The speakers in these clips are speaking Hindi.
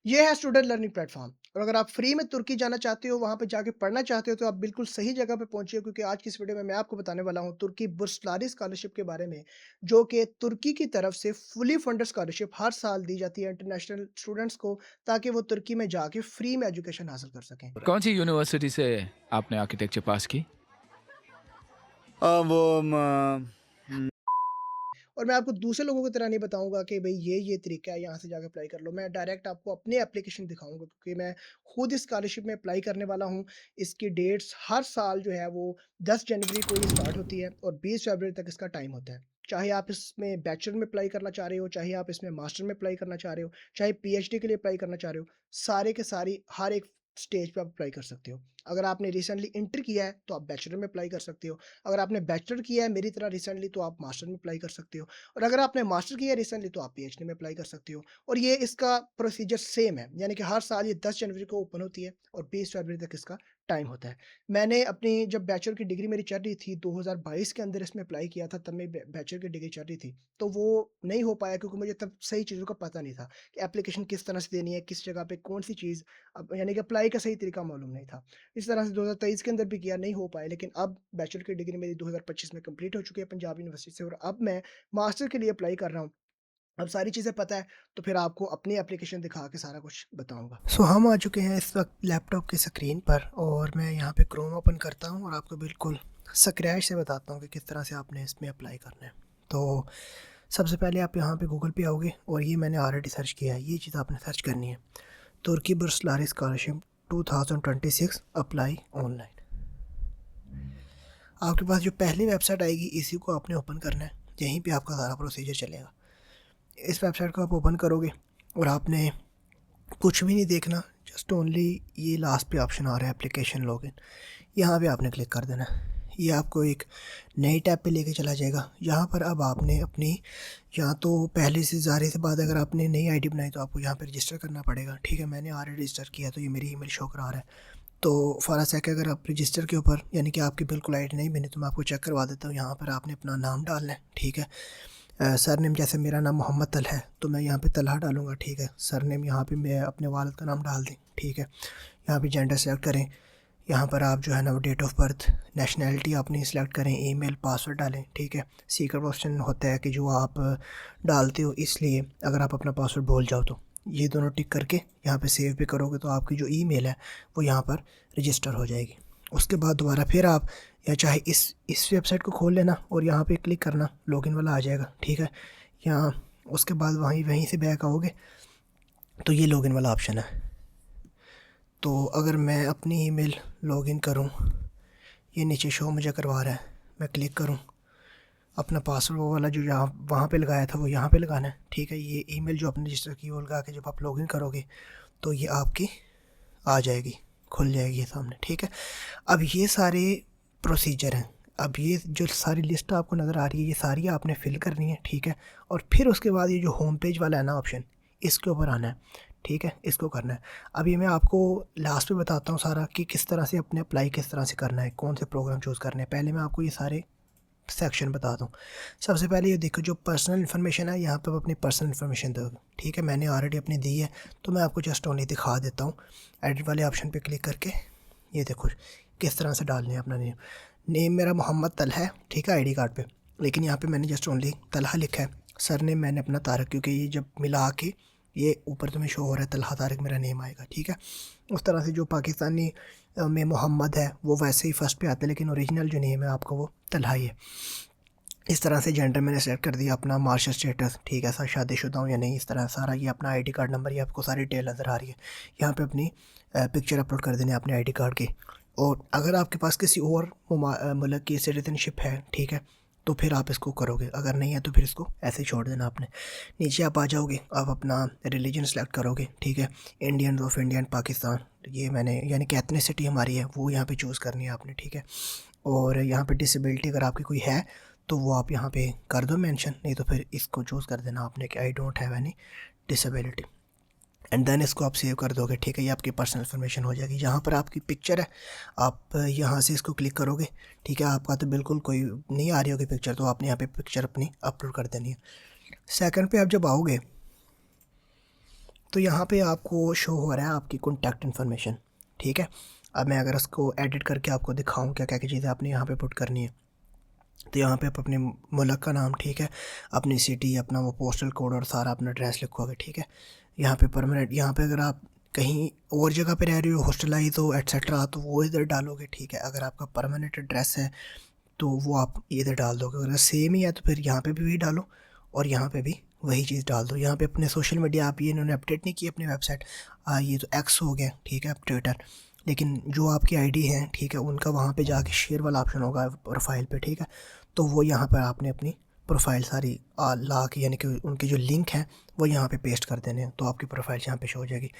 ये है स्टूडेंट लर्निंग प्लेटफ़ॉर्म और अगर आप फ्री में तुर्की जाना चाहते हो, वहाँ पे जाके पढ़ना चाहते हो, तो आप बिल्कुल सही जगह पे पहुँचे हो क्योंकि आज की इस वीडियो में मैं आपको बताने वाला हूँ तुर्की बुर्सलारी स्कॉलरशिप के बारे में, जो कि तुर्की की तरफ से फुली फंडेड स्कॉलरशिप हर साल दी जाती है इंटरनेशनल स्टूडेंट्स को, ताकि वो तुर्की में जाके फ्री में एजुकेशन हासिल कर सकें। कौन सी यूनिवर्सिटी से आपने आर्किटेक्चर पास की? वो म और मैं आपको दूसरे लोगों की तरह नहीं बताऊँगा कि भई ये तरीका है, यहाँ से जाके अप्लाई कर लो। मैं डायरेक्ट आपको अपनी एप्लीकेशन दिखाऊँगा क्योंकि मैं खुद इस स्कॉलरशिप में अप्लाई करने वाला हूँ। इसकी डेट्स हर साल जो है वो 10 जनवरी को ये स्टार्ट होती है और 20 फरवरी तक इसका टाइम होता है। चाहे आप इसमें बैचलर में अप्लाई करना चाह रहे हो, चाहे आप इसमें मास्टर में अप्लाई करना चाह रहे हो, चाहे पीएचडी के लिए अप्लाई करना चाह रहे हो, सारे के सारी हर एक स्टेज पे आप अप्लाई कर सकते हो। अगर आपने रिसेंटली इंटर किया है, तो आप बैचलर में अप्लाई कर सकते हो। अगर आपने बैचलर किया है मेरी तरह रिसेंटली, तो आप मास्टर में अप्लाई कर सकते हो। और अगर आपने मास्टर किया है रिसेंटली, तो आप पीएचडी में अप्लाई कर सकते हो और ये इसका प्रोसीजर सेम है, यानी कि हर साल ये 10 जनवरी को ओपन होती है और 20 फरवरी तक इसका टाइम होता है। मैंने अपनी जब बैचलर की डिग्री मेरी चल रही थी 2022 के अंदर इसमें अप्लाई किया था, तब मेरी बैचलर की डिग्री चल रही थी, तो वो नहीं हो पाया क्योंकि मुझे तब सही चीज़ों का पता नहीं था कि एप्लीकेशन किस तरह से देनी है, किस जगह पे कौन-सी चीज़, अब यानी कि अप्लाई का सही तरीका मालूम नहीं था। इस तरह से 2023 के अंदर भी किया, नहीं हो पाया, लेकिन अब बैचलर की डिग्री मेरी 2025 में कंप्लीट हो चुकी है पंजाब यूनिवर्सिटी से और अब मैं मास्टर के लिए अप्लाई कर रहा हूँ। अब सारी चीज़ें पता है, तो फिर आपको अपनी एप्लीकेशन दिखा के सारा कुछ बताऊँगा। हम आ चुके हैं इस वक़्त लैपटॉप की स्क्रीन पर और मैं यहाँ पे क्रोम ओपन करता हूँ और आपको बिल्कुल स्क्रैच से बताता हूँ कि किस तरह से आपने इसमें अप्लाई करना है। तो सबसे पहले आप यहाँ पे गूगल पे आओगे और ये मैंने ऑलरेडी सर्च किया है, ये चीज़ आपने सर्च करनी है। तुर्की बुर्सलारी स्कॉलरशिप 2026 अप्लाई ऑनलाइन। आपके पास जो पहली वेबसाइट आएगी इसी को आपने ओपन करना है, यहीं पे आपका सारा प्रोसीजर चलेगा। इस वेबसाइट को आप ओपन करोगे और आपने कुछ भी नहीं देखना, जस्ट ओनली ये लास्ट पे ऑप्शन आ रहा है एप्लीकेशन लॉगिन, यहाँ पे आपने क्लिक कर देना है। ये आपको एक नई टैब पे लेके चला जाएगा। यहाँ पर अब आपने अपनी, या तो पहले से ज़ाहिर सी बात है, अगर आपने नई आईडी बनाई तो आपको यहाँ पे रजिस्टर करना पड़ेगा, ठीक है। मैंने ऑलरेडी रजिस्टर किया तो ये मेरी ईमेल शो करा रहा है। तो फॉर अ सेक अगर आप रजिस्टर के ऊपर, यानी कि आपकी बिल्कुल आईडी नहीं बनी, तो मैं आपको चेक करवा देता हूँ। यहाँ पर आपने अपना नाम डालना है, ठीक है। सरनेम, जैसे मेरा नाम मोहम्मद तलहा है तो मैं यहाँ पे तलहा डालूँगा, ठीक है। सरनेम यहाँ पे मैं अपने वालिद का नाम डाल दें, ठीक है। यहाँ पे जेंडर सेलेक्ट करें, यहाँ पर आप जो है ना वो डेट ऑफ बर्थ, नेशनैलिटी अपनी सेलेक्ट करें, ईमेल, पासवर्ड डालें, ठीक है। सीक्रेट क्वेश्चन होता है कि जो आप डालते हो, इसलिए अगर आप अपना पासवर्ड भूल जाओ तो ये दोनों टिक करके यहाँ पे सेव भी करोगे तो आपकी जो ईमेल है वो यहाँ पर रजिस्टर हो जाएगी। उसके बाद दोबारा फिर आप, या चाहे इस वेबसाइट को खोल लेना और यहाँ पे क्लिक करना, लॉगिन वाला आ जाएगा, ठीक है। यहाँ उसके बाद वहीं से बैक आओगे तो ये लॉगिन वाला ऑप्शन है। तो अगर मैं अपनी ईमेल लॉगिन करूँ, ये नीचे शो मुझे करवा रहा है, मैं क्लिक करूँ, अपना पासवर्ड वो वाला जो यहाँ वहाँ पे लगाया था वो यहाँ पे लगाना है, ठीक है। ये ईमेल जो आपने रजिस्टर की वो लगा के जब आप लॉगिन करोगे तो ये आपकी आ जाएगी, खुल जाएगी ये सामने, ठीक है। अब ये सारे प्रोसीजर हैं। अब ये जो सारी लिस्ट आपको नज़र आ रही है ये सारी आपने फ़िल करनी है, ठीक है। और फिर उसके बाद ये जो होम पेज वाला है ना ऑप्शन, इसके ऊपर आना है, ठीक है, इसको करना है। अब ये मैं आपको लास्ट में बताता हूँ सारा कि किस तरह से अपने अप्लाई किस तरह से करना है, कौन से प्रोग्राम चूज़ करने हैं। पहले मैं आपको ये सारे सेक्शन बता दूँ। सबसे पहले ये देखो, जो पर्सनल इन्फॉर्मेशन है यहाँ पे आप अपनी पर्सनल इन्फॉर्मेशन दोगे, ठीक है। मैंने ऑलरेडी अपनी दी है तो मैं आपको जस्ट ओनली दिखा देता हूँ। एडिट वाले ऑप्शन पे क्लिक करके ये देखो किस तरह से डालने है अपना नेम। नेम मेरा मोहम्मद तलहा है, ठीक है, आईडी कार्ड पे, लेकिन यहाँ पे मैंने जस्ट ओनली तलहा लिखा है। सर नेम मैंने अपना तारक, क्योंकि ये जब मिला के ये ऊपर तुम्हें शो हो रहा है तलहा तारक मेरा नेम आएगा, ठीक है। उस तरह से जो पाकिस्तानी में मोहम्मद है वो वैसे ही फर्स्ट पे आता है, लेकिन ओरिजिनल जो नेम है आपका वो तलहा ही है। इस तरह से जेंडर मैंने सेलेक्ट कर दिया, अपना मार्शल स्टेटस, ठीक है, सर शादीशुदा हूँ या नहीं, इस तरह सारा। ये अपना आईडी कार्ड नंबर, ये आपको सारी डिटेल नज़र आ रही है। यहाँ पे अपनी पिक्चर अपलोड कर देनी है अपने आईडी कार्ड की। और अगर आपके पास किसी और मुल्क की सिटीजनशिप है, ठीक है, तो फिर आप इसको करोगे, अगर नहीं है तो फिर इसको ऐसे ही छोड़ देना आपने। नीचे आप आ जाओगे, आप अपना रिलीजन सेलेक्ट करोगे, ठीक है। इंडियन ऑफ इंडियन पाकिस्तान, ये मैंने, यानी कि एथनिसिटी हमारी है वो यहाँ पे चूज़ करनी है आपने, ठीक है। और यहाँ पे डिसेबिलिटी अगर आपकी कोई है तो वो आप यहाँ पे कर दो मेंशन, नहीं तो फिर इसको चूज़ कर देना आपने कि I don't have any disability, and then इसको आप सेव कर दोगे, ठीक है। ये आपकी पर्सनल इन्फॉर्मेशन हो जाएगी। जहाँ पर आपकी पिक्चर है आप यहाँ से इसको क्लिक करोगे, ठीक है। आपका तो बिल्कुल कोई नहीं आ रही होगी पिक्चर, तो आपने यहाँ पे पिक्चर अपनी अपलोड कर देनी है। सेकंड पे आप जब आओगे तो यहाँ पे आपको शो हो रहा है आपकी कॉन्टैक्ट इन्फॉर्मेशन, ठीक है। अब मैं अगर उसको एडिट करके आपको दिखाऊँ क्या क्या चीज़ें आपने यहाँ पे पुट करनी है, तो यहाँ पे आप अपने मुल्क का नाम, ठीक है, अपनी सिटी, अपना वो पोस्टल कोड और सारा अपना एड्रेस लिखोगे, ठीक है। यहाँ पे परमानेंट, यहाँ पे अगर आप कहीं और जगह पे रह रहे हो, हॉस्टलाइज हो एट्सेट्रा, तो वो इधर डालोगे, ठीक है। अगर आपका परमानेंट एड्रेस है तो वो आप इधर डाल दोगे। अगर सेम ही है तो फिर यहाँ पे भी वही डालो और यहाँ पे भी वही चीज़ डाल दो। यहाँ पे अपने सोशल मीडिया आप, ये इन्होंने अपडेट नहीं की अपनी वेबसाइट, ये तो एक्स हो गया, ठीक है, अब ट्विटर, लेकिन जो आपकी आईडी है, ठीक है, उनका वहाँ पे जाके शेयर वाला ऑप्शन होगा प्रोफाइल पे, ठीक है। तो वो यहाँ पर आपने अपनी प्रोफाइल सारी ला के, यानी कि उनके जो लिंक हैं वो यहाँ पे पेस्ट कर देने हैं, तो आपकी प्रोफाइल यहाँ पे शो हो जाएगी।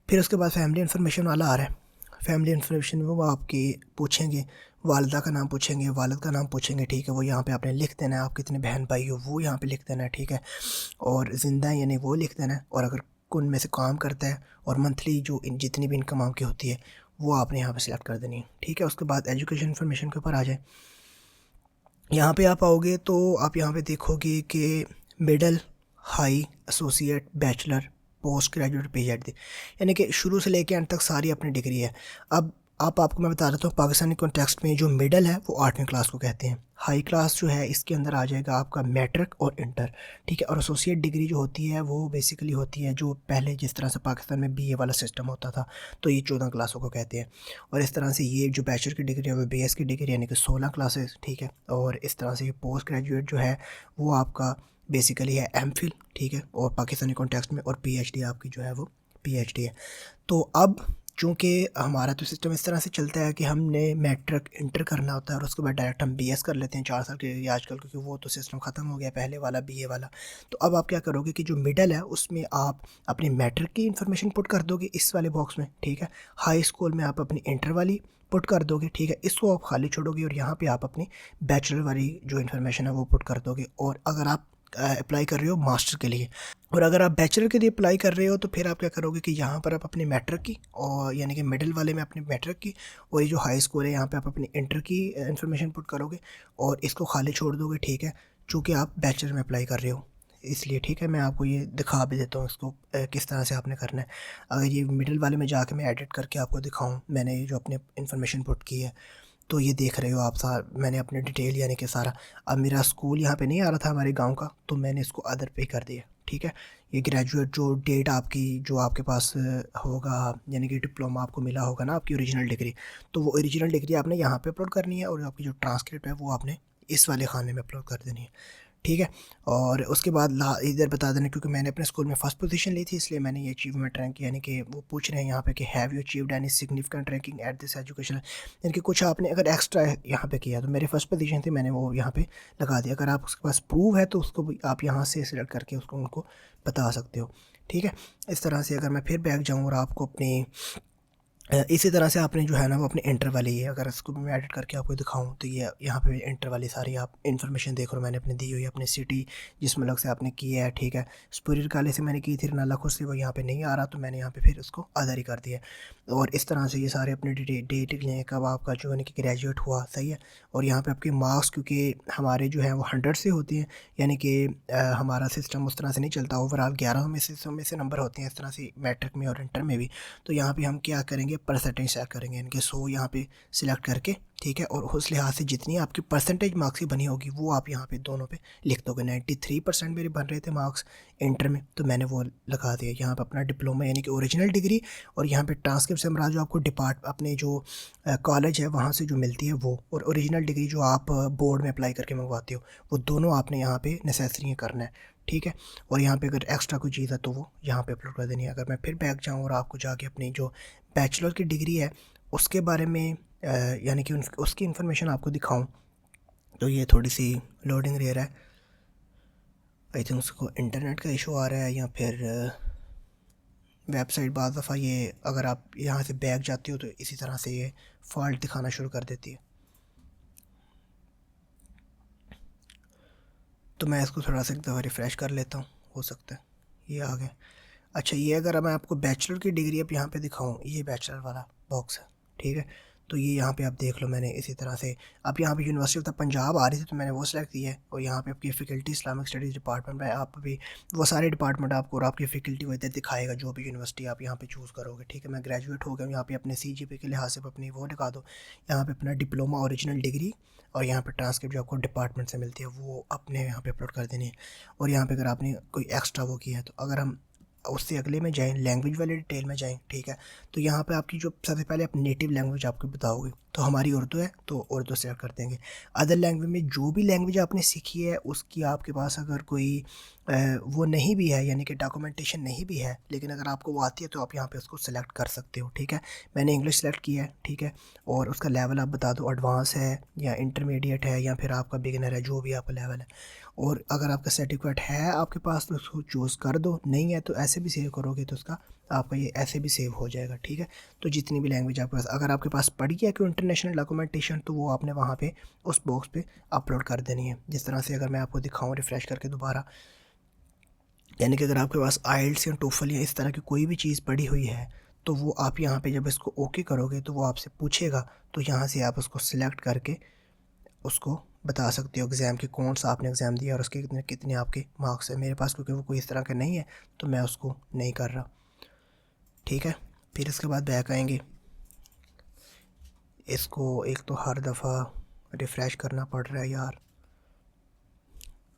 फिर उसके बाद फैमिली इन्फॉर्मेशन वाला आ रहा है। फैमिली इन्फॉर्मेशन में वो आपके पूछेंगे, वालिदा का नाम पूछेंगे, वालिद का नाम पूछेंगे, ठीक है। वो यहाँ पे आपने लिख देना है, आप कितने बहन भाई हो वो यहाँ पे लिख देना है, ठीक है। और ज़िंदा है यानी वो लिख देना है, और अगर कौन में से काम करता है, और मंथली जो जितनी भी इनकम आपकी होती है वो आपने यहाँ पे सिलेक्ट कर देनी है, ठीक है। उसके बाद एजुकेशन इन्फॉर्मेशन के ऊपर आ जाए। यहाँ पे आप आओगे तो आप यहाँ पे देखोगे कि middle, high, associate, bachelor, post graduate, PhD, यानी कि शुरू से लेके अंत तक सारी अपनी डिग्री है। अब आपको मैं बता देता हूँ, पाकिस्तानी कॉन्टेक्स्ट में जो मिडल है वो 8वीं क्लास को कहते हैं। हाई क्लास जो है इसके अंदर आ जाएगा आपका मैट्रिक और इंटर, ठीक है। और एसोसिएट डिग्री जो होती है वो बेसिकली होती है जो पहले जिस तरह से पाकिस्तान में बीए वाला सिस्टम होता था, तो ये 14 क्लासों को कहते हैं। और इस तरह से ये जो बैचलर की डिग्री है वो बीएस की डिग्री यानी कि 16 क्लासेस, ठीक है। और इस तरह से ये पोस्ट ग्रेजुएट जो है वो आपका बेसिकली है एमफिल, ठीक है। और पाकिस्तानी कॉन्टेक्स्ट में, और पीएचडी आपकी जो है वो पीएचडी है। तो अब चूँकि हमारा तो सिस्टम इस तरह से चलता है कि हमने मैट्रिक इंटर करना होता है और उसके बाद डायरेक्ट हम बीएस कर लेते हैं 4 साल के लिए आजकल, क्योंकि वो तो सिस्टम ख़त्म हो गया पहले वाला बीए वाला। तो अब आप क्या करोगे कि जो मिडल है उसमें आप अपनी मैट्रिक की इन्फॉर्मेशन पुट कर दोगे इस वाले बॉक्स में, ठीक है। हाई स्कूल में आप अपनी इंटर वाली पुट कर दोगे, ठीक है, इसको आप खाली छोड़ोगे, और यहाँ पे आप अपनी बैचलर वाली जो इन्फॉर्मेशन है वो पुट कर दोगे। और अगर आप अप्लाई कर रहे हो मास्टर के लिए, और अगर आप बैचलर के लिए अप्लाई कर रहे हो तो फिर आप क्या करोगे कि यहाँ पर आप अपनी मैट्रिक की, और यानी कि मिडिल वाले में अपनी मैट्रिक की, और ये जो हाई स्कूल है यहाँ पे आप अपनी इंटर की इन्फॉर्मेशन पुट करोगे और इसको खाली छोड़ दोगे, ठीक है, चूँकि आप बैचलर में अप्लाई कर रहे हो इसलिए, ठीक है। मैं आपको ये दिखा भी देता हूँ इसको किस तरह से आपने करना है। अगर ये मिडिल वाले में जाके मैं एडिट करके आपको दिखाऊँ, मैंने ये जो अपनी इन्फॉर्मेशन पुट की है, तो ये देख रहे हो आप मैंने अपने डिटेल यानी कि सारा, अब मेरा स्कूल यहाँ पे नहीं आ रहा था हमारे गांव का, तो मैंने इसको अदर पे कर दिया, ठीक है। ये ग्रेजुएट जो डेट आपकी जो आपके पास होगा, यानी कि डिप्लोमा आपको मिला होगा ना, आपकी ओरिजिनल डिग्री, तो वो ओरिजिनल डिग्री आपने यहाँ पे अपलोड करनी है, और आपकी जो ट्रांसक्रिप्ट है वो आपने इस वाले खाने में अपलोड कर देनी है, ठीक है। और उसके बाद इधर बता देना, क्योंकि मैंने अपने स्कूल में फ़र्स्ट पोजीशन ली थी इसलिए मैंने ये अचीवमेंट रैंक, यानी कि वो पूछ रहे हैं यहाँ पे कि have you achieved any significant ranking at this education, यानी कि कुछ आपने अगर एक्स्ट्रा यहाँ पे किया, तो मेरी फर्स्ट पोजीशन थी, मैंने वो यहाँ पे लगा दिया। अगर आप उसके पास प्रूव है तो उसको भी आप यहाँ से सिलेक्ट करके उसको उनको बता सकते हो, ठीक है। इस तरह से अगर मैं फिर बैक जाऊँ और आपको अपनी इसी तरह से आपने जो है ना वो अपने इंटर वाली है, अगर इसको मैं एडिट करके आपको दिखाऊं तो ये यहाँ पे इंटर वाली सारी आप इन्फॉर्मेशन देख रहे हो, मैंने अपने दी हुई है, अपनी सिटी जिस मुल्क से आपने की है, ठीक है। स्पुरिर काले से मैंने की थी, रनाला खुद से वो यहाँ पे नहीं आ रहा, तो मैंने यहाँ पे फिर उसको अदर ही कर दिया। और इस तरह से ये सारे अपने डेट लें कब आपका जो है कि ग्रेजुएट हुआ, सही है। और यहाँ पर आपके मार्क्स, क्योंकि हमारे जो है वो 100 से होती हैं, यानी कि हमारा सिस्टम उस तरह से नहीं चलता, ओवरऑल 11 में से नंबर होते हैं इस तरह से मैट्रिक में और इंटर में भी। तो यहाँ पे हम क्या करेंगे, परसेंटेज सेट करेंगे, इनके 100 यहाँ पे सिलेक्ट करके, ठीक है। और उस लिहाज से जितनी आपकी परसेंटेज मार्क्स की बनी होगी वो आप यहाँ पे दोनों पे लिख दोगे। 93% मेरे बन रहे थे मार्क्स इंटर में, तो मैंने वो लगा दिया यहाँ पे अपना डिप्लोमा यानी कि ओरिजिनल डिग्री, और यहाँ पे ट्रांसक्रिप्ट से हमारा जो आपको अपने जो कॉलेज है वहाँ से जो मिलती है वो, और ओरिजिनल डिग्री जो आप बोर्ड में अप्लाई करके मंगवाते हो, वो दोनों आपने यहाँ पे नेसेसरी करना है, ठीक है। और यहाँ पे अगर एक्स्ट्रा कोई चीज़ है तो वो यहाँ पे अपलोड कर देनी है। अगर मैं फिर बैक जाऊँ और आपको जाके अपनी जो बैचलर की डिग्री है उसके बारे में यानी कि उसकी इन्फॉर्मेशन आपको दिखाऊं, तो ये थोड़ी सी लोडिंग ले रहा है। आई थिंक उसको इंटरनेट का इशू आ रहा है, या फिर वेबसाइट बाज़ दफ़ा ये अगर आप यहाँ से बैक जाते हो तो इसी तरह से ये फॉल्ट दिखाना शुरू कर देती है। तो मैं इसको थोड़ा सा एक दफ़ा रिफ़्रेश कर लेता हूँ, हो सकता है ये आ गया। अच्छा, ये अगर मैं आपको बैचलर की डिग्री अब यहाँ पे दिखाऊँ, ये बैचलर वाला बॉक्स है, ठीक है। तो ये यहाँ पे आप देख लो, मैंने इसी तरह से अब यहाँ पे यूनिवर्सिटी ऑफ द पंजाब आ रही थी तो मैंने वो सेलेक्ट किया है। और यहाँ पे आपकी फैकल्टी इस्लामिक स्टडीज़ डिपार्टमेंट में आप भी वो सारे डिपार्टमेंट आपको और आपकी फैकल्टी को इधर दिखाएगा, जो भी यूनिवर्सिटी आप यहाँ पे चूज़ करोगे। ठीक है, मैं ग्रेजुएट हो गया हूँ, यहाँ पे अपने CGPA के लिहाज से अपनी वो दिखा दो, यहाँ पे अपना डिप्लोमा ओरिजिनल डिग्री और यहाँ पे ट्रांसक्रिप्ट जो आपको डिपार्टमेंट से मिलती है वो अपने यहाँ पे अपलोड कर देनी है। और यहाँ पे अगर आपने कोई एक्स्ट्रा वो किया है, तो अगर हम उससे अगले में जाएँ, लैंग्वेज वाले डिटेल में जाएँ, ठीक है, तो यहाँ पे आपकी जो सबसे पहले आप नेटिव लैंग्वेज आपको बताओगे, तो हमारी उर्दू है तो उर्दू सेलेक्ट कर देंगे। अदर लैंग्वेज में जो भी लैंग्वेज आपने सीखी है उसकी आपके पास अगर कोई वो नहीं भी है, यानी कि डॉक्यूमेंटेशन नहीं भी है, लेकिन अगर आपको वो आती है तो आप यहाँ पे उसको सेलेक्ट कर सकते हो। ठीक है, मैंने इंग्लिश सेलेक्ट किया है। ठीक है, और उसका लेवल आप बता दो, एडवांस है या इंटरमीडिएट है या फिर आपका बिगिनर है, जो भी आपका लेवल है। और अगर आपका सर्टिफिकेट है आपके पास तो उसको चूज़ कर दो, नहीं है तो ऐसे भी सेव करोगे तो उसका आपका ये ऐसे भी सेव हो जाएगा। ठीक है, तो जितनी भी लैंग्वेज आपके पास, अगर आपके पास पड़ी है कोई इंटरनेशनल डॉक्यूमेंटेशन, तो वो आपने वहाँ पे उस बॉक्स पे अपलोड कर देनी है। जिस तरह से अगर मैं आपको दिखाऊँ रिफ़्रेश करके दोबारा, यानी कि अगर आपके पास आइल्स या टोफल या इस तरह की कोई भी चीज़ पड़ी हुई है, तो वो आप यहाँ पे जब इसको ओके करोगे तो वो आपसे पूछेगा, तो यहाँ से आप उसको सिलेक्ट करके उसको बता सकते हो एग्ज़ाम के कौन सा आपने एग्ज़ाम दिया और उसके कितने कितने आपके मार्क्स हैं। मेरे पास क्योंकि वो कोई इस तरह का नहीं है तो मैं उसको नहीं कर रहा। ठीक है, फिर इसके बाद बैक आएंगे। इसको एक तो हर दफ़ा रिफ़्रेश करना पड़ रहा है यार।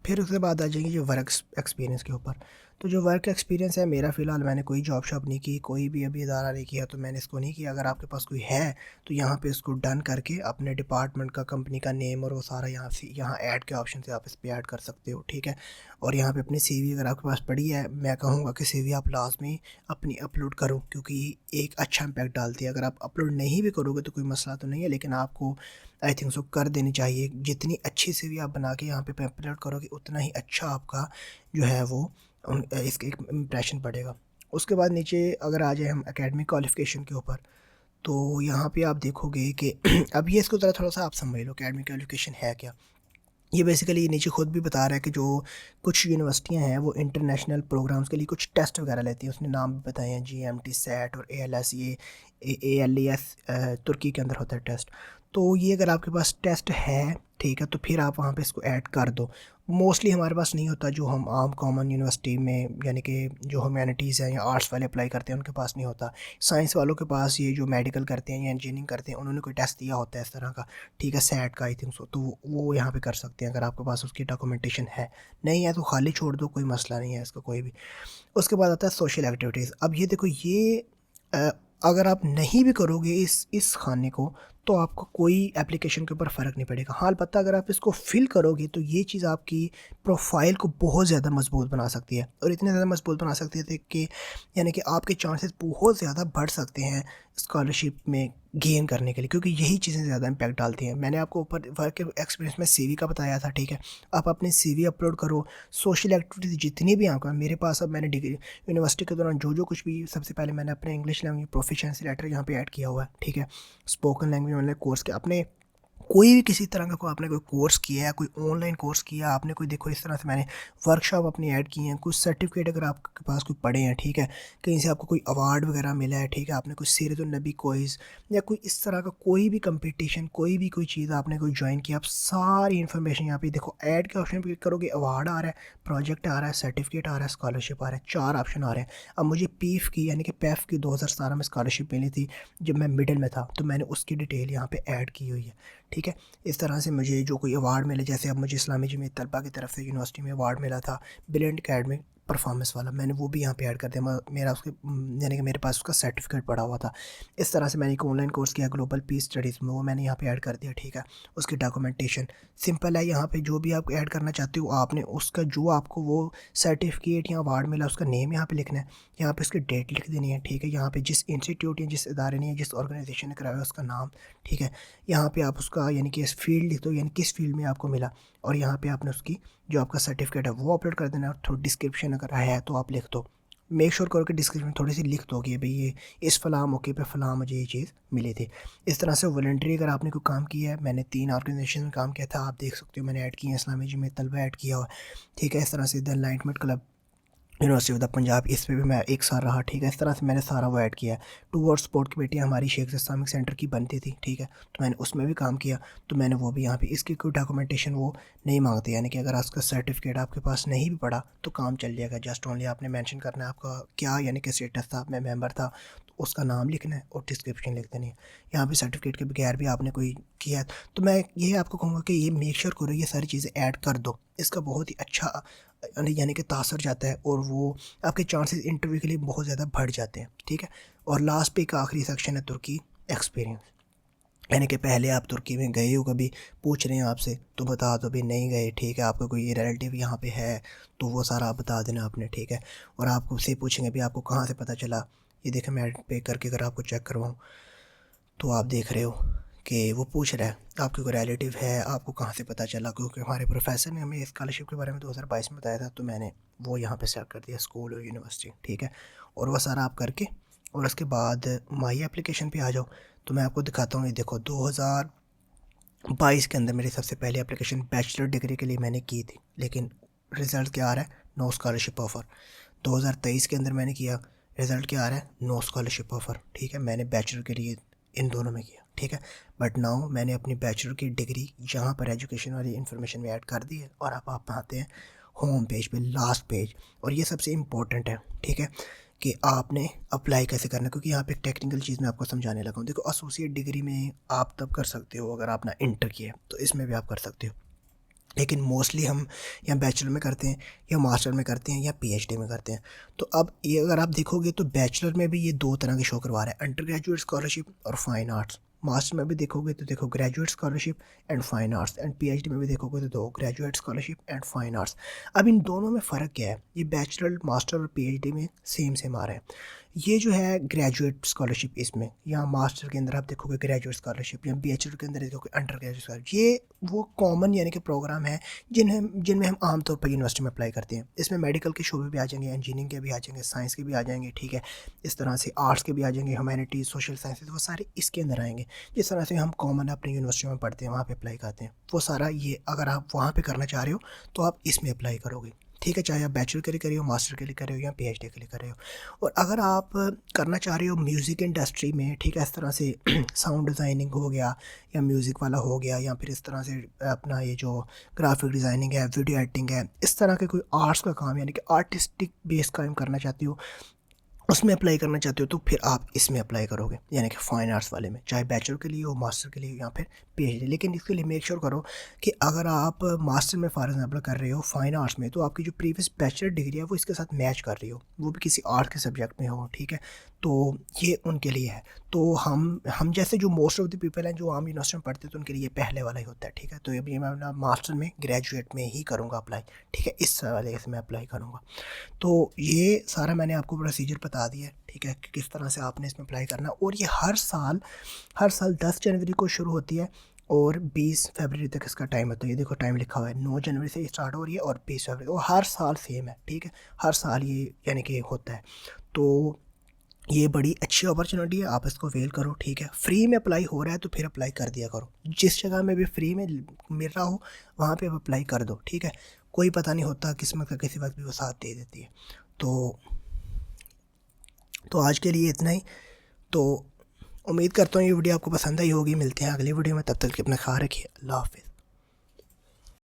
फिर उसके बाद आ जाएंगे जो वर्क एक्सपीरियंस के ऊपर। तो जो वर्क एक्सपीरियंस है मेरा, फ़िलहाल मैंने कोई जॉब शॉप नहीं की, कोई भी अभी इदारा नहीं किया, तो मैंने इसको नहीं किया। अगर आपके पास कोई है तो यहाँ पे इसको डन करके अपने डिपार्टमेंट का, कंपनी का नेम और वो सारा यहाँ से यहाँ ऐड के ऑप्शन से आप इस पर ऐड कर सकते हो। ठीक है, और यहाँ पे अपनी CV अगर आपके पास पड़ी है, मैं कहूँगा कि CV आप लाजमी अपनी अपलोड करो, क्योंकि एक अच्छा इम्पैक्ट डालती है। अगर आप अपलोड नहीं भी करोगे तो कोई मसला तो नहीं है, लेकिन आपको आई थिंक सो कर देनी चाहिए। जितनी अच्छी CV आप बना के यहाँ पे अपलोड करोगे उतना ही अच्छा आपका जो है वो इसके एक इम्प्रेशन पड़ेगा। उसके बाद नीचे अगर आ जाए हम एकेडमिक क्वालिफ़िकेशन के ऊपर, तो यहाँ पे आप देखोगे कि अब ये इसको ज़रा थोड़ा सा आप समझ लो एकेडमिक क्वालिफ़िकेशन है क्या। ये बेसिकली ये नीचे खुद भी बता रहा है कि जो कुछ यूनिवर्सिटियां हैं वो इंटरनेशनल प्रोग्राम्स के लिए कुछ टेस्ट वगैरह लेती हैं। उसने नाम भी बताए हैं, GMT, SAT और ALS। ये ALES तुर्की के अंदर होता है टेस्ट। तो ये अगर आपके पास टेस्ट है, ठीक है, तो फिर आप वहाँ पे इसको ऐड कर दो। मोस्टली हमारे पास नहीं होता, जो हम आम कॉमन यूनिवर्सिटी में, यानी कि जो ह्यूमैनिटीज़ हैं या आर्ट्स वाले अप्लाई करते हैं उनके पास नहीं होता। साइंस वालों के पास, ये जो मेडिकल करते हैं या इंजीनियरिंग करते हैं, उन्होंने कोई टेस्ट दिया होता है इस तरह का। ठीक है, SAT का आई थिंक सो, तो वो यहाँ पे कर सकते हैं अगर आपके पास उसकी डॉक्यूमेंटेशन है। नहीं है तो खाली छोड़ दो, कोई मसला नहीं है इसका कोई भी। उसके बाद आता है सोशल एक्टिविटीज़। अब ये देखो, ये अ, अगर आप नहीं भी करोगे इस खाने को, तो आपको कोई एप्लीकेशन के ऊपर फ़र्क नहीं पड़ेगा। हाँ, अलबत्ता अगर आप इसको फ़िल करोगे तो ये चीज़ आपकी प्रोफाइल को बहुत ज़्यादा मजबूत बना सकती है, और इतने ज़्यादा मजबूत बना सकती है कि यानी कि आपके चांसेस बहुत ज़्यादा बढ़ सकते हैं स्कॉलरशिप में गेन करने के लिए, क्योंकि यही चीज़ें ज़्यादा इम्पैक्ट डालती हैं। मैंने आपको ऊपर वर्क एक्सपीरियंस में CV का बताया था। ठीक है, आप अपनी CV अपलोड करो। सोशल एक्टिविटीज़ जितनी भी आपका, मेरे पास अब मैंने डिग्री यूनिवर्सिटी के दौरान जो कुछ भी, सबसे पहले मैंने अपने इंग्लिश लैंग्वेज प्रोफिशिएंसी लेटर यहाँ पे ऐड किया हुआ है। ठीक है, स्पोकन लैंग्वेज मैंने कोर्स के अपने कोई भी किसी तरह का कोई आपने कोई कोर्स किया है, कोई ऑनलाइन कोर्स किया आपने, कोई देखो इस तरह से मैंने वर्कशॉप अपनी ऐड की हैं, कुछ सर्टिफिकेट अगर आपके पास कोई पड़े हैं, ठीक है, कहीं से आपको कोई अवार्ड वगैरह मिला है, ठीक है, आपने कोई सीरतुन्नबी क्विज़ या कोई इस तरह का कोई भी कंपटीशन, कोई भी कोई चीज़ आपने कोई ज्वाइन किया, आप सारी इन्फॉर्मेशन यहाँ पे देखो ऐड के ऑप्शन पे क्लिक करोगे, अवार्ड आ रहा है, प्रोजेक्ट आ रहा है, सर्टिफिकेट आ रहा है, स्कॉलरशिप आ रहा है, 4 ऑप्शन आ रहे हैं। अब मुझे PIF की, यानी कि PEF की 2017 में स्कॉलरशिप मिली थी जब मैं मिडिल में था, तो मैंने उसकी डिटेल यहाँ पे ऐड की हुई है। ठीक है, इस तरह से मुझे जो कोई अवार्ड मिले, जैसे अब मुझे इस्लामी जमीयत तलबा की तरफ से यूनिवर्सिटी में अवार्ड मिला था ब्रिलियंट एकेडमिक परफॉर्मेंस वाला, मैंने वो भी यहाँ पे ऐड कर दिया। मेरा उसके यानी कि मेरे पास उसका सर्टिफिकेट पड़ा हुआ था। इस तरह से मैंने एक ऑनलाइन कोर्स किया ग्लोबल पीस स्टडीज़ में, वो मैंने यहाँ पे ऐड कर दिया। ठीक है, उसकी डॉक्यूमेंटेशन सिंपल है। यहाँ पे जो भी आप ऐड करना चाहते हो, आपने उसका जो आपको वो सर्टिफिकेट या अवार्ड मिला उसका नेम यहाँ पे लिखना है, यहाँ पे उसकी डेट लिख देनी है। ठीक है, यहाँ पे जिस इंस्टीट्यूट या जिस इदारे ने, जिस ऑर्गेनाइजेशन ने कराया उसका नाम। ठीक है, यहाँ पे आप उसका यानी कि इस फील्ड लिख दो, यानी किस फील्ड में आपको मिला, और यहाँ पे आपने उसकी जो आपका सर्टिफिकेट है वो अपलोड कर देना। और थोड़ी डिस्क्रिप्शन अगर है तो आप लिख दो, मेक श्योर करो कि डिस्क्रिप्शन थोड़ी सी लिख दो कि भाई ये इस फ़लाँ मौके पे फ़लाँ मुझे ये चीज़ मिली थी। इस तरह से वॉलंटरी अगर आपने कोई काम किया है, मैंने 3 ऑर्गेनाइजेशन में काम किया था, आप देख सकते हो मैंने ऐड किया है, इस्लामी जमीयत तलबा ऐड किया हुआ है। ठीक है, इस तरह से the enlightenment club, university of the Punjab, इस पे भी मैं 1 साल रहा, ठीक है। इस तरह से मैंने सारा वो ऐड किया है। टूवर्ड्स स्पोर्ट कमेटी हमारी शेख इस्लामिक सेंटर की बनती थी, ठीक है, तो मैंने उसमें भी काम किया, तो मैंने वो भी यहाँ पे, इसकी कोई डॉक्यूमेंटेशन वो नहीं मांगते, यानी कि अगर आपका सर्टिफिकेट आपके पास नहीं भी पड़ा तो काम चल जाएगा। जस्ट ओनली आपने मेंशन करना है आपका क्या यानी कि स्टेटस था, मैं मेंबर था, तो उसका नाम लिखना है और डिस्क्रिप्शन लिख देनी है। यहाँ पे सर्टिफिकेट के बगैर भी आपने कोई किया है, तो मैं ये आपको कहूँगा कि ये मेक श्योर करो ये सारी चीज़ें ऐड कर दो। इसका बहुत ही अच्छा यानी कि तासर जाता है और वो आपके चांसेस इंटरव्यू के लिए बहुत ज़्यादा बढ़ जाते हैं, ठीक है। और लास्ट पे एक आखिरी सेक्शन है तुर्की एक्सपीरियंस, यानी कि पहले आप तुर्की में गए हो, कभी पूछ रहे हैं आपसे तो बता दो भी नहीं गए, ठीक है। आपका कोई रिलेटिव यहाँ पे है तो वो सारा आप बता देना आपने, ठीक है। और आपको से पूछेंगे भी आपको कहाँ से पता चला, ये देखें मैं पे करके अगर आपको चेक करवाऊँ तो आप देख रहे हो कि वो पूछ रहा है आपके कोई रिलेटिव है, आपको कहाँ से पता चला, क्योंकि हमारे प्रोफेसर ने हमें स्कॉलरशिप के बारे में 2022 में बताया था, तो मैंने वो यहाँ पे सेलेक्ट कर दिया स्कूल और यूनिवर्सिटी, ठीक है। और वो सारा आप करके और उसके बाद माई एप्लीकेशन पे आ जाओ, तो मैं आपको दिखाता हूँ। ये देखो 2022 के अंदर मेरी सबसे पहली एप्लीकेशन बैचलर डिग्री के लिए मैंने की थी, लेकिन रिज़ल्ट क्या आ रहा है, नो स्कॉलरशिप ऑफ़र। 2023 के अंदर मैंने किया, रिज़ल्ट क्या आ रहा है, नो स्कॉलरशिप ऑफ़र, ठीक है। मैंने बैचलर के लिए इन दोनों में किया, ठीक है। बट नाउ मैंने अपनी बैचलर की डिग्री यहाँ पर एजुकेशन वाली इन्फॉर्मेशन में ऐड कर दी है, और अब आप आते हैं होम पेज पे, लास्ट पेज, और ये सबसे इम्पोर्टेंट है, ठीक है, कि आपने अप्लाई कैसे करना है, क्योंकि यहाँ पे एक टेक्निकल चीज़ मैं आपको समझाने लगा हूँ। देखो एसोसिएट डिग्री में आप तब कर सकते हो अगर आपने इंटर किया है, तो इसमें भी आप कर सकते हो, लेकिन मोस्टली हम या बैचलर में करते हैं या मास्टर में करते हैं या पीएचडी में करते हैं। तो अब ये अगर आप देखोगे तो बैचलर में भी ये 2 तरह के शो करवा रहा है, अंडर ग्रेजुएट स्कॉलरशिप और फाइन आर्ट्स। मास्टर में भी देखोगे तो देखो graduate scholarship and fine arts, and PhD में भी देखोगे तो दो graduate scholarship and fine arts. अब इन दोनों में फ़र्क क्या है, ये बैचलर मास्टर और पीएचडी में सेम आ रहा है। ये जो है ग्रेजुएट स्कॉलरशिप, इसमें या मास्टर के अंदर आप देखोगे ग्रेजुएट स्कॉलरशिप, या बैचलर के अंदर देखोगे अंडर ग्रेजुएट स्कॉलरशिप। ये वो कॉमन यानी कि प्रोग्राम है जिनमें हम आमतौर पर यूनिवर्सिटी में अप्लाई करते हैं। इसमें मेडिकल के शोबे भी आ जाएंगे, इंजीनियरिंग के भी आ जाएंगे, साइंस के भी आ जाएंगे, ठीक है। इस तरह से आर्ट्स के भी आ जाएंगे, ह्यूमैनिटीज़, सोशल साइंसेज, वो सारे इसके अंदर आएंगे। जिस तरह से हम कॉमन अपनी यूनिवर्सिटी में पढ़ते हैं वहाँ पे अप्लाई करते हैं, वो सारा ये अगर आप वहाँ पे करना चाह रहे हो तो आप इसमें अप्लाई करोगे, ठीक है। चाहे आप बैचलर के लिए कर रहे हो, मास्टर के लिए कर रहे हो या पीएचडी के लिए कर रहे हो। और अगर आप करना चाह रहे हो म्यूज़िक इंडस्ट्री में, ठीक है, इस तरह से साउंड डिज़ाइनिंग हो गया या म्यूज़िक वाला हो गया, या फिर इस तरह से अपना ये जो ग्राफिक डिज़ाइनिंग है, वीडियो एडिटिंग है, इस तरह के कोई आर्ट्स का काम यानी कि आर्टिस्टिक बेस काम करना चाहती हो, उसमें अप्लाई करना चाहते हो, तो फिर आप इसमें अप्लाई करोगे, यानी कि फ़ाइन आर्ट्स वाले में, चाहे बैचलर के लिए हो, मास्टर के लिए हो या फिर पीएचडी। लेकिन इसके लिए मेक श्योर करो कि अगर आप मास्टर में फॉर एग्जांपल कर रहे हो फ़ाइन आर्ट्स में, तो आपकी जो प्रीवियस बैचलर डिग्री है वो इसके साथ मैच कर रही हो, वो भी किसी आर्ट के सब्जेक्ट में हो, ठीक है। तो ये उनके लिए है। तो हम जैसे जो मोस्ट ऑफ द पीपल हैं जो आम यूनिवर्सिटी में पढ़ते हैं, तो उनके लिए ये पहले वाला ही होता है, ठीक है। तो ये मैं अपना मास्टर में ग्रेजुएट में ही करूँगा अप्लाई, ठीक है, इस वाले से मैं अप्लाई करूँगा। तो ये सारा मैंने आपको प्रोसीजर बता दिया है, ठीक है, कि किस तरह से आपने इसमें अप्लाई करना। और ये हर साल 10 जनवरी को शुरू होती है और 20 फरवरी तक इसका टाइम होता है। ये देखो टाइम लिखा हुआ है, 9 जनवरी से स्टार्ट हो रही है और 20 फरवरी, और हर साल सेम है, ठीक है, हर साल ये यानी कि होता है। तो ये बड़ी अच्छी अपॉर्चुनिटी है, आप इसको वेल करो, ठीक है। फ्री में अप्लाई हो रहा है तो फिर अप्लाई कर दिया करो, जिस जगह में भी फ्री में मिल रहा हो वहाँ पे आप अप्लाई कर दो, ठीक है। कोई पता नहीं होता, किस्मत का किसी वक्त भी वो साथ दे देती है। तो आज के लिए इतना ही। तो उम्मीद करता हूँ ये वीडियो आपको पसंद आई होगी। मिलते हैं अगली वीडियो में, तब तक के अपना ख्याल रखिए। अल्लाह हाफ़िज़।